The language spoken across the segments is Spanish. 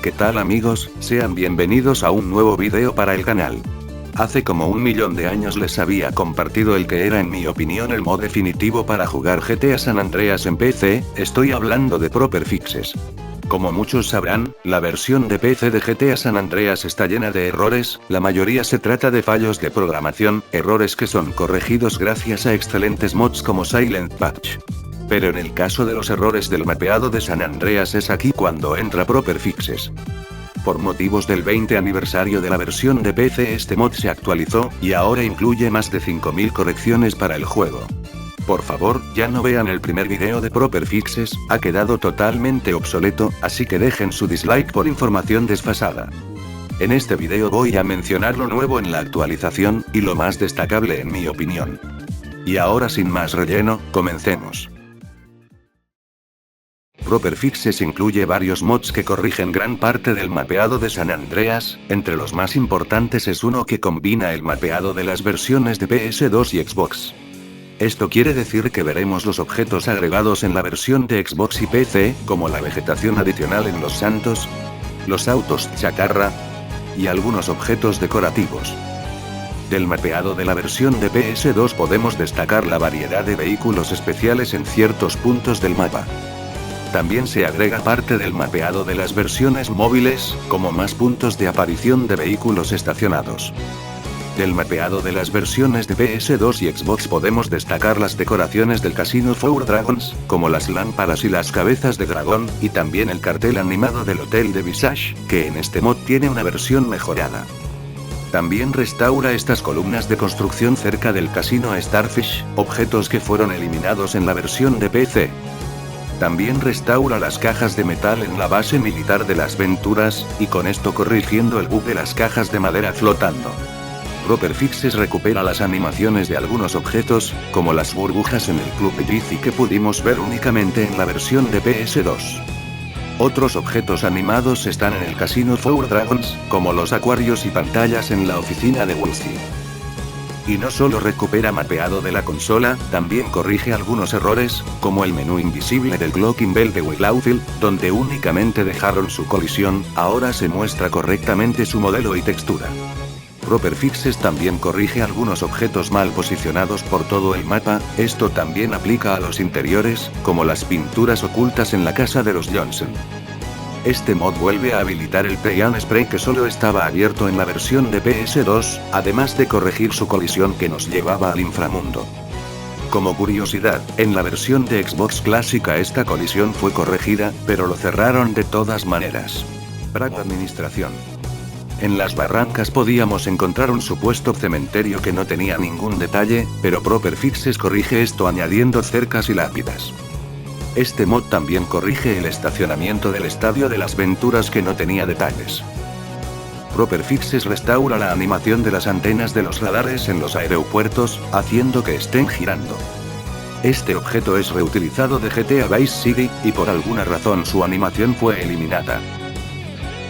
¿Qué tal amigos? Sean bienvenidos a un nuevo video para el canal. Hace como 1 millón de años les había compartido el que era en mi opinión el mod definitivo para jugar GTA San Andreas en PC, estoy hablando de Proper Fixes. Como muchos sabrán, la versión de PC de GTA San Andreas está llena de errores, la mayoría se trata de fallos de programación, errores que son corregidos gracias a excelentes mods como Silent Patch. Pero en el caso de los errores del mapeado de San Andreas es aquí cuando entra Proper Fixes. Por motivos del 20 aniversario de la versión de PC este mod se actualizó, y ahora incluye más de 5000 correcciones para el juego. Por favor, ya no vean el primer video de Proper Fixes, ha quedado totalmente obsoleto, así que dejen su dislike por información desfasada. En este video voy a mencionar lo nuevo en la actualización, y lo más destacable en mi opinión. Y ahora sin más relleno, comencemos. Proper Fixes incluye varios mods que corrigen gran parte del mapeado de San Andreas, entre los más importantes es uno que combina el mapeado de las versiones de PS2 y Xbox. Esto quiere decir que veremos los objetos agregados en la versión de Xbox y PC, como la vegetación adicional en Los Santos, los autos chatarra, y algunos objetos decorativos. Del mapeado de la versión de PS2 podemos destacar la variedad de vehículos especiales en ciertos puntos del mapa. También se agrega parte del mapeado de las versiones móviles, como más puntos de aparición de vehículos estacionados. Del mapeado de las versiones de PS2 y Xbox podemos destacar las decoraciones del Casino Four Dragons, como las lámparas y las cabezas de dragón, y también el cartel animado del Hotel de Visage, que en este mod tiene una versión mejorada. También restaura estas columnas de construcción cerca del Casino Starfish, objetos que fueron eliminados en la versión de PC. También restaura las cajas de metal en la base militar de las Venturas, y con esto corrigiendo el bug de las cajas de madera flotando. Proper Fixes recupera las animaciones de algunos objetos, como las burbujas en el Club Bici que pudimos ver únicamente en la versión de PS2. Otros objetos animados están en el Casino Four Dragons, como los acuarios y pantallas en la oficina de Woolsey. Y no solo recupera mapeado de la consola, también corrige algunos errores, como el menú invisible del Clocking Bell de Willowfield, donde únicamente dejaron su colisión, ahora se muestra correctamente su modelo y textura. Proper Fixes también corrige algunos objetos mal posicionados por todo el mapa, esto también aplica a los interiores, como las pinturas ocultas en la casa de los Johnson. Este mod vuelve a habilitar el Paint Spray que solo estaba abierto en la versión de PS2, además de corregir su colisión que nos llevaba al inframundo. Como curiosidad, en la versión de Xbox clásica esta colisión fue corregida, pero lo cerraron de todas maneras. Brava administración. En las barrancas podíamos encontrar un supuesto cementerio que no tenía ningún detalle, pero Proper Fixes corrige esto añadiendo cercas y lápidas. Este mod también corrige el estacionamiento del Estadio de las Venturas que no tenía detalles. Proper Fixes restaura la animación de las antenas de los radares en los aeropuertos, haciendo que estén girando. Este objeto es reutilizado de GTA Vice City, y por alguna razón su animación fue eliminada.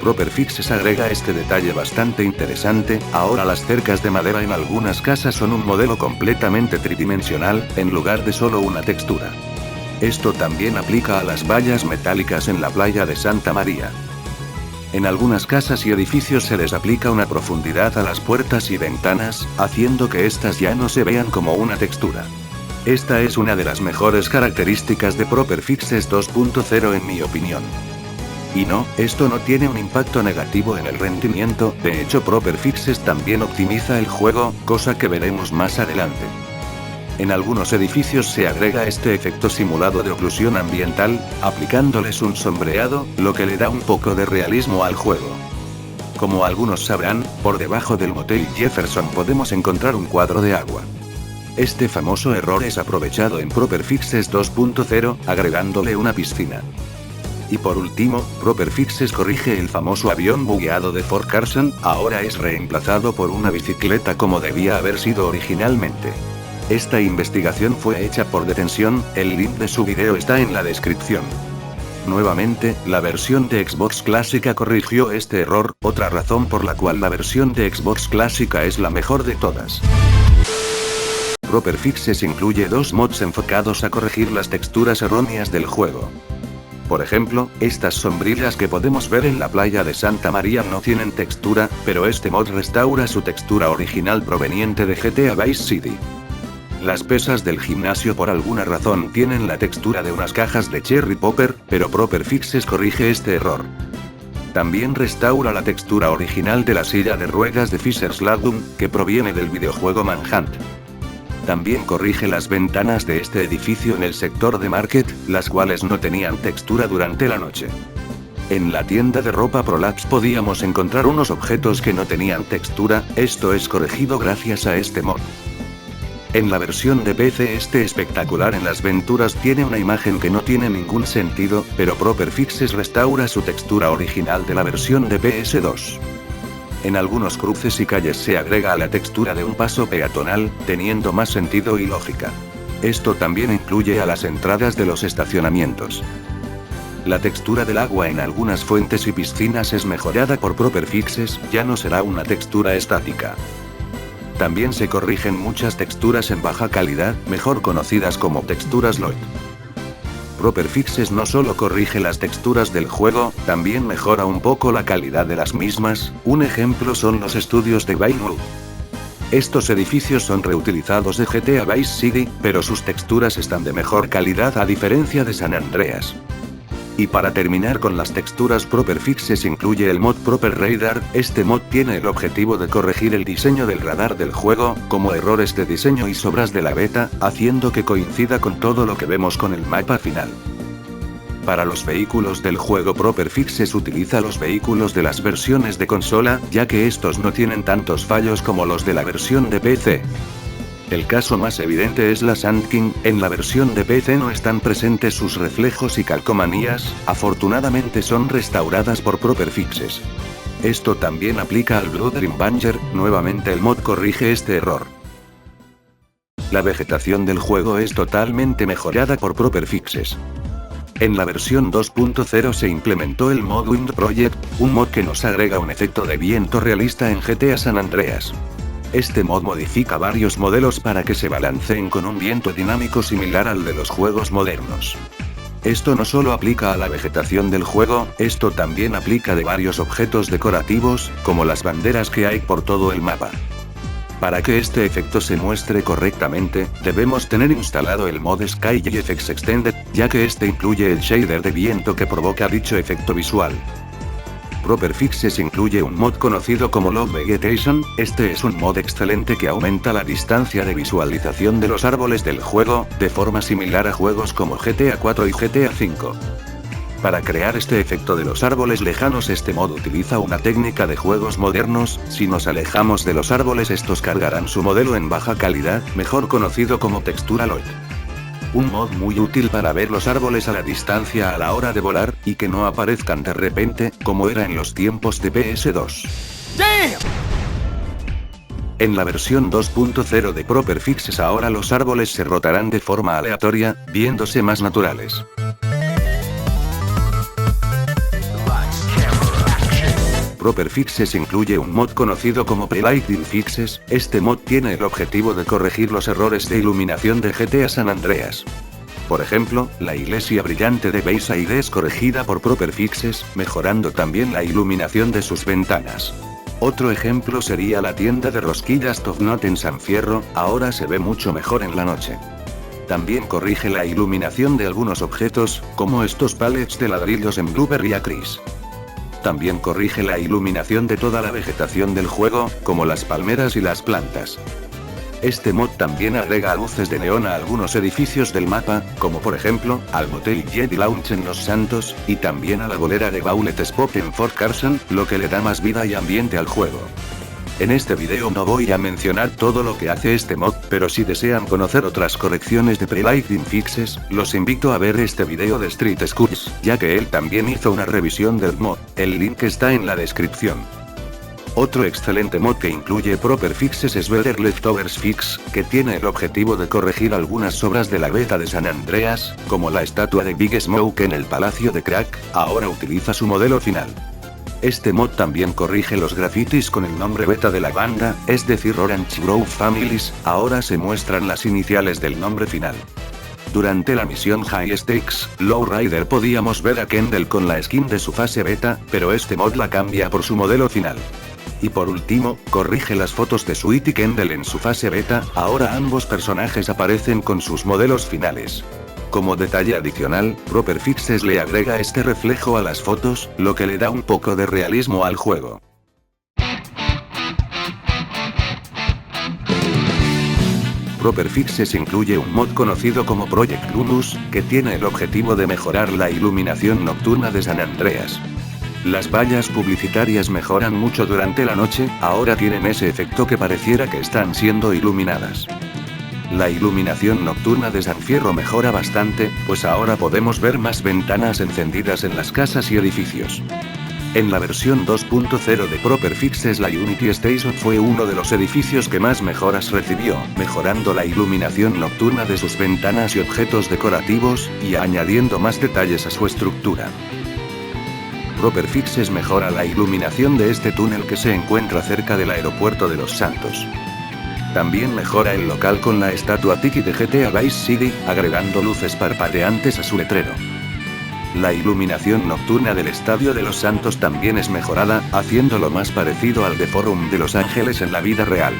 Proper Fixes agrega este detalle bastante interesante, ahora las cercas de madera en algunas casas son un modelo completamente tridimensional, en lugar de solo una textura. Esto también aplica a las vallas metálicas en la playa de Santa María. En algunas casas y edificios se les aplica una profundidad a las puertas y ventanas, haciendo que estas ya no se vean como una textura. Esta es una de las mejores características de Proper Fixes 2.0 en mi opinión. Y no, esto no tiene un impacto negativo en el rendimiento, de hecho Proper Fixes también optimiza el juego, cosa que veremos más adelante. En algunos edificios se agrega este efecto simulado de oclusión ambiental, aplicándoles un sombreado, lo que le da un poco de realismo al juego. Como algunos sabrán, por debajo del Motel Jefferson podemos encontrar un cuadro de agua. Este famoso error es aprovechado en Proper Fixes 2.0, agregándole una piscina. Y por último, Proper Fixes corrige el famoso avión bugueado de Fort Carson, ahora es reemplazado por una bicicleta como debía haber sido originalmente. Esta investigación fue hecha por Detención, el link de su video está en la descripción. Nuevamente, la versión de Xbox clásica corrigió este error, otra razón por la cual la versión de Xbox clásica es la mejor de todas. Proper Fixes incluye dos mods enfocados a corregir las texturas erróneas del juego. Por ejemplo, estas sombrillas que podemos ver en la playa de Santa María no tienen textura, pero este mod restaura su textura original proveniente de GTA Vice City. Las pesas del gimnasio por alguna razón tienen la textura de unas cajas de Cherry Popper, pero Proper Fixes corrige este error. También restaura la textura original de la silla de ruedas de Fisher's Lagoon, que proviene del videojuego Manhunt. También corrige las ventanas de este edificio en el sector de Market, las cuales no tenían textura durante la noche. En la tienda de ropa Prolapse podíamos encontrar unos objetos que no tenían textura, esto es corregido gracias a este mod. En la versión de PC este espectacular en las venturas tiene una imagen que no tiene ningún sentido, pero Proper Fixes restaura su textura original de la versión de PS2. En algunos cruces y calles se agrega a la textura de un paso peatonal, teniendo más sentido y lógica. Esto también incluye a las entradas de los estacionamientos. La textura del agua en algunas fuentes y piscinas es mejorada por Proper Fixes, ya no será una textura estática. También se corrigen muchas texturas en baja calidad, mejor conocidas como texturas Lloyd. Proper Fixes no solo corrige las texturas del juego, también mejora un poco la calidad de las mismas, un ejemplo son los estudios de Vinewood. Estos edificios son reutilizados de GTA Vice City, pero sus texturas están de mejor calidad a diferencia de San Andreas. Y para terminar con las texturas Proper Fixes incluye el mod Proper Radar, este mod tiene el objetivo de corregir el diseño del radar del juego, como errores de diseño y sobras de la beta, haciendo que coincida con todo lo que vemos con el mapa final. Para los vehículos del juego Proper Fixes utiliza los vehículos de las versiones de consola, ya que estos no tienen tantos fallos como los de la versión de PC. El caso más evidente es la Sand King, en la versión de PC no están presentes sus reflejos y calcomanías, afortunadamente son restauradas por Proper Fixes. Esto también aplica al Blue Dream Banger, nuevamente el mod corrige este error. La vegetación del juego es totalmente mejorada por Proper Fixes. En la versión 2.0 se implementó el mod Wind Project, un mod que nos agrega un efecto de viento realista en GTA San Andreas. Este mod modifica varios modelos para que se balanceen con un viento dinámico similar al de los juegos modernos. Esto no solo aplica a la vegetación del juego, esto también aplica de varios objetos decorativos, como las banderas que hay por todo el mapa. Para que este efecto se muestre correctamente, debemos tener instalado el mod Sky GFX Extended, ya que este incluye el shader de viento que provoca dicho efecto visual. Proper Fixes incluye un mod conocido como Low Vegetation, este es un mod excelente que aumenta la distancia de visualización de los árboles del juego, de forma similar a juegos como GTA 4 y GTA 5. Para crear este efecto de los árboles lejanos este mod utiliza una técnica de juegos modernos, si nos alejamos de los árboles estos cargarán su modelo en baja calidad, mejor conocido como textura Lloyd. Un mod muy útil para ver los árboles a la distancia a la hora de volar, y que no aparezcan de repente, como era en los tiempos de PS2. ¡Damn! En la versión 2.0 de Proper Fixes ahora los árboles se rotarán de forma aleatoria, viéndose más naturales. Proper Fixes incluye un mod conocido como Pre-Lighting Fixes, este mod tiene el objetivo de corregir los errores de iluminación de GTA San Andreas. Por ejemplo, la iglesia brillante de Bayside es corregida por Proper Fixes, mejorando también la iluminación de sus ventanas. Otro ejemplo sería la tienda de rosquillas Top Knot en San Fierro, ahora se ve mucho mejor en la noche. También corrige la iluminación de algunos objetos, como estos pallets de ladrillos en Blueberry Acres. También corrige la iluminación de toda la vegetación del juego, como las palmeras y las plantas. Este mod también agrega luces de neón a algunos edificios del mapa, como por ejemplo, al Motel Jedi Lounge en Los Santos, y también a la bolera de Bowlet Spot en Fort Carson, lo que le da más vida y ambiente al juego. En este video no voy a mencionar todo lo que hace este mod, pero si desean conocer otras correcciones de Pre-Lighting Fixes, los invito a ver este video de Street Scoots, ya que él también hizo una revisión del mod, el link está en la descripción. Otro excelente mod que incluye Proper Fixes es Better Leftovers Fix, que tiene el objetivo de corregir algunas sobras de la beta de San Andreas, como la estatua de Big Smoke en el Palacio de Crack, ahora utiliza su modelo final. Este mod también corrige los grafitis con el nombre beta de la banda, es decir Orange Grove Families, ahora se muestran las iniciales del nombre final. Durante la misión High Stakes, Lowrider podíamos ver a Kendall con la skin de su fase beta, pero este mod la cambia por su modelo final. Y por último, corrige las fotos de Sweet y Kendall en su fase beta, ahora ambos personajes aparecen con sus modelos finales. Como detalle adicional, Proper Fixes le agrega este reflejo a las fotos, lo que le da un poco de realismo al juego. Proper Fixes incluye un mod conocido como Project Lumus, que tiene el objetivo de mejorar la iluminación nocturna de San Andreas. Las vallas publicitarias mejoran mucho durante la noche, ahora tienen ese efecto que pareciera que están siendo iluminadas. La iluminación nocturna de San Fierro mejora bastante, pues ahora podemos ver más ventanas encendidas en las casas y edificios. En la versión 2.0 de Proper Fixes, la Unity Station fue uno de los edificios que más mejoras recibió, mejorando la iluminación nocturna de sus ventanas y objetos decorativos, y añadiendo más detalles a su estructura. Proper Fixes mejora la iluminación de este túnel que se encuentra cerca del aeropuerto de Los Santos. También mejora el local con la estatua Tiki de GTA Vice City, agregando luces parpadeantes a su letrero. La iluminación nocturna del Estadio de Los Santos también es mejorada, haciéndolo más parecido al de Forum de Los Ángeles en la vida real.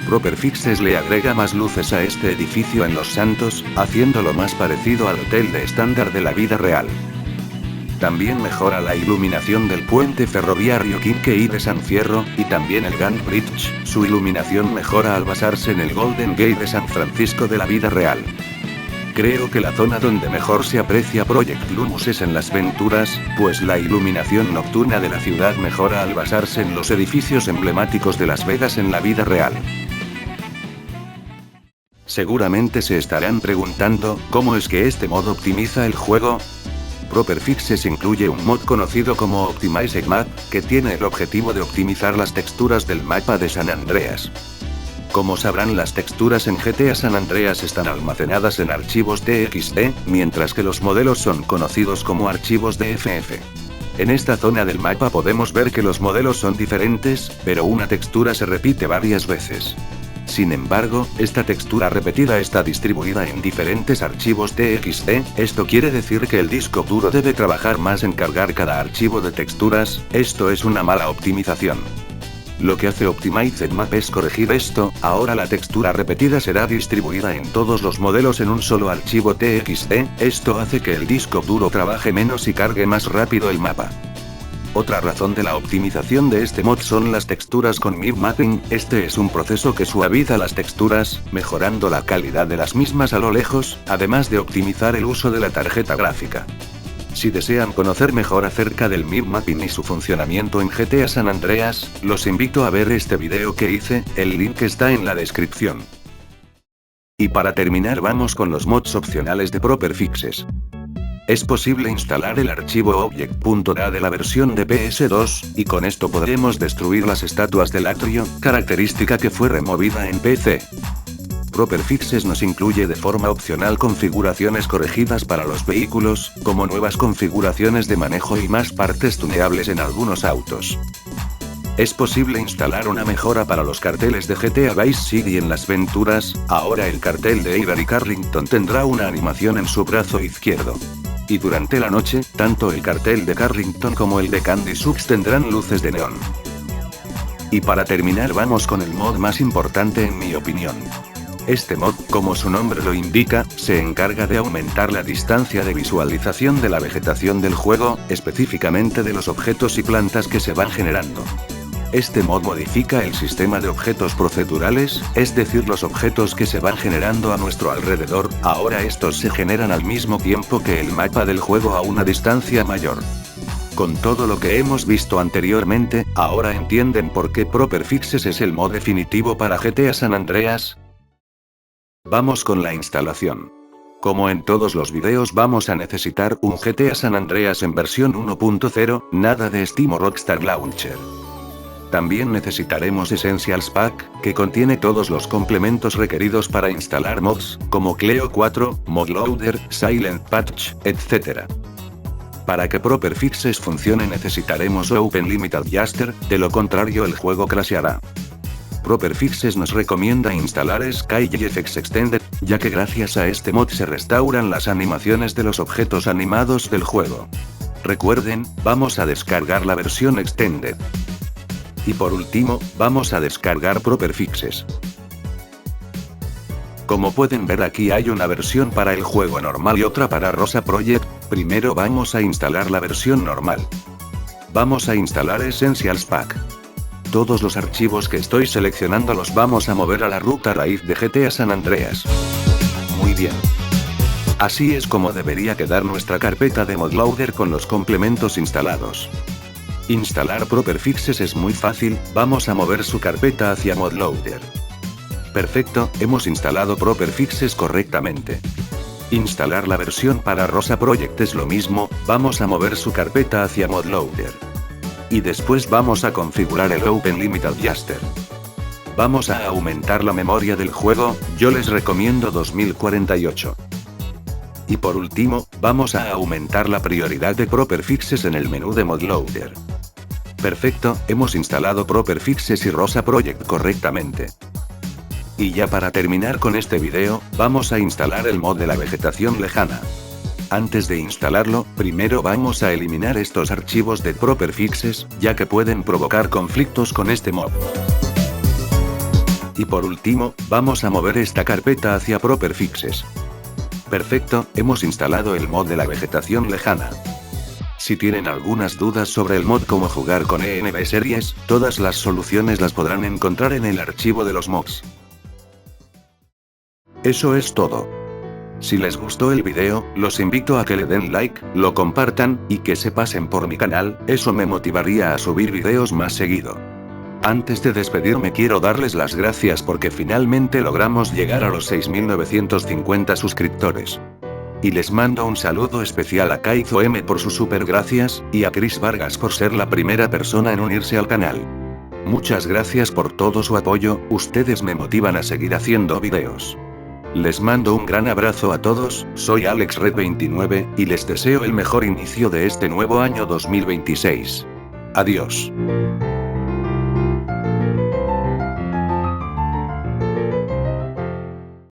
Proper Fixes le agrega más luces a este edificio en Los Santos, haciéndolo más parecido al hotel de estándar de la vida real. También mejora la iluminación del puente ferroviario King Key de San Fierro, y también el Gun Bridge, su iluminación mejora al basarse en el Golden Gate de San Francisco de la vida real. Creo que la zona donde mejor se aprecia Project Lumus es en las Venturas, pues la iluminación nocturna de la ciudad mejora al basarse en los edificios emblemáticos de Las Vegas en la vida real. Seguramente se estarán preguntando, ¿cómo es que este mod optimiza el juego? Proper Fixes incluye un mod conocido como Optimized Map, que tiene el objetivo de optimizar las texturas del mapa de San Andreas. Como sabrán, las texturas en GTA San Andreas están almacenadas en archivos TXT, mientras que los modelos son conocidos como archivos DFF. En esta zona del mapa podemos ver que los modelos son diferentes, pero una textura se repite varias veces. Sin embargo, esta textura repetida está distribuida en diferentes archivos TXT, esto quiere decir que el disco duro debe trabajar más en cargar cada archivo de texturas, esto es una mala optimización. Lo que hace Optimized Map es corregir esto, ahora la textura repetida será distribuida en todos los modelos en un solo archivo TXT, esto hace que el disco duro trabaje menos y cargue más rápido el mapa. Otra razón de la optimización de este mod son las texturas con MIP Mapping, este es un proceso que suaviza las texturas, mejorando la calidad de las mismas a lo lejos, además de optimizar el uso de la tarjeta gráfica. Si desean conocer mejor acerca del MIP Mapping y su funcionamiento en GTA San Andreas, los invito a ver este video que hice, el link está en la descripción. Y para terminar vamos con los mods opcionales de Proper Fixes. Es posible instalar el archivo object.da de la versión de PS2, y con esto podremos destruir las estatuas del atrio, característica que fue removida en PC. Proper Fixes nos incluye de forma opcional configuraciones corregidas para los vehículos, como nuevas configuraciones de manejo y más partes tuneables en algunos autos. Es posible instalar una mejora para los carteles de GTA Vice City en las Venturas, ahora el cartel de Avery Carrington tendrá una animación en su brazo izquierdo. Y durante la noche, tanto el cartel de Carrington como el de Candy Subs tendrán luces de neón. Y para terminar vamos con el mod más importante en mi opinión. Este mod, como su nombre lo indica, se encarga de aumentar la distancia de visualización de la vegetación del juego, específicamente de los objetos y plantas que se van generando. Este mod modifica el sistema de objetos procedurales, es decir, los objetos que se van generando a nuestro alrededor, ahora estos se generan al mismo tiempo que el mapa del juego a una distancia mayor. Con todo lo que hemos visto anteriormente, ¿ahora entienden por qué Proper Fixes es el mod definitivo para GTA San Andreas? Vamos con la instalación. Como en todos los videos vamos a necesitar un GTA San Andreas en versión 1.0, nada de Steam o Rockstar Launcher. También necesitaremos Essentials Pack, que contiene todos los complementos requeridos para instalar mods, como Cleo 4, ModLoader, Silent Patch, etc. Para que Proper Fixes funcione necesitaremos Open Limit Adjuster, de lo contrario el juego crasheará. Properfixes nos recomienda instalar SkyGFX Extended, ya que gracias a este mod se restauran las animaciones de los objetos animados del juego. Recuerden, vamos a descargar la versión Extended. Y por último, vamos a descargar Properfixes. Como pueden ver, aquí hay una versión para el juego normal y otra para Rosa Project. Primero vamos a instalar la versión normal. Vamos a instalar Essentials Pack. Todos los archivos que estoy seleccionando los vamos a mover a la ruta raíz de GTA San Andreas. Muy bien. Así es como debería quedar nuestra carpeta de ModLoader con los complementos instalados. Instalar Properfixes es muy fácil, vamos a mover su carpeta hacia ModLoader. Perfecto, hemos instalado Properfixes correctamente. Instalar la versión para Rosa Project es lo mismo, vamos a mover su carpeta hacia ModLoader. Y después vamos a configurar el Open Limit Adjuster. Vamos a aumentar la memoria del juego, yo les recomiendo 2048. Y por último, vamos a aumentar la prioridad de Properfixes en el menú de ModLoader. Perfecto, hemos instalado Properfixes y Rosa Project correctamente. Y ya para terminar con este video, vamos a instalar el mod de la vegetación lejana. Antes de instalarlo, primero vamos a eliminar estos archivos de Properfixes, ya que pueden provocar conflictos con este mod. Y por último, vamos a mover esta carpeta hacia Properfixes. Perfecto, hemos instalado el mod de la vegetación lejana. Si tienen algunas dudas sobre el mod cómo jugar con ENB Series, todas las soluciones las podrán encontrar en el archivo de los mods. Eso es todo. Si les gustó el video, los invito a que le den like, lo compartan, y que se pasen por mi canal, eso me motivaría a subir videos más seguido. Antes de despedirme quiero darles las gracias porque finalmente logramos llegar a los 6950 suscriptores. Y les mando un saludo especial a Kaizo M por sus super gracias, y a Chris Vargas por ser la primera persona en unirse al canal. Muchas gracias por todo su apoyo, ustedes me motivan a seguir haciendo videos. Les mando un gran abrazo a todos, soy AlexRed29, y les deseo el mejor inicio de este nuevo año 2026. Adiós.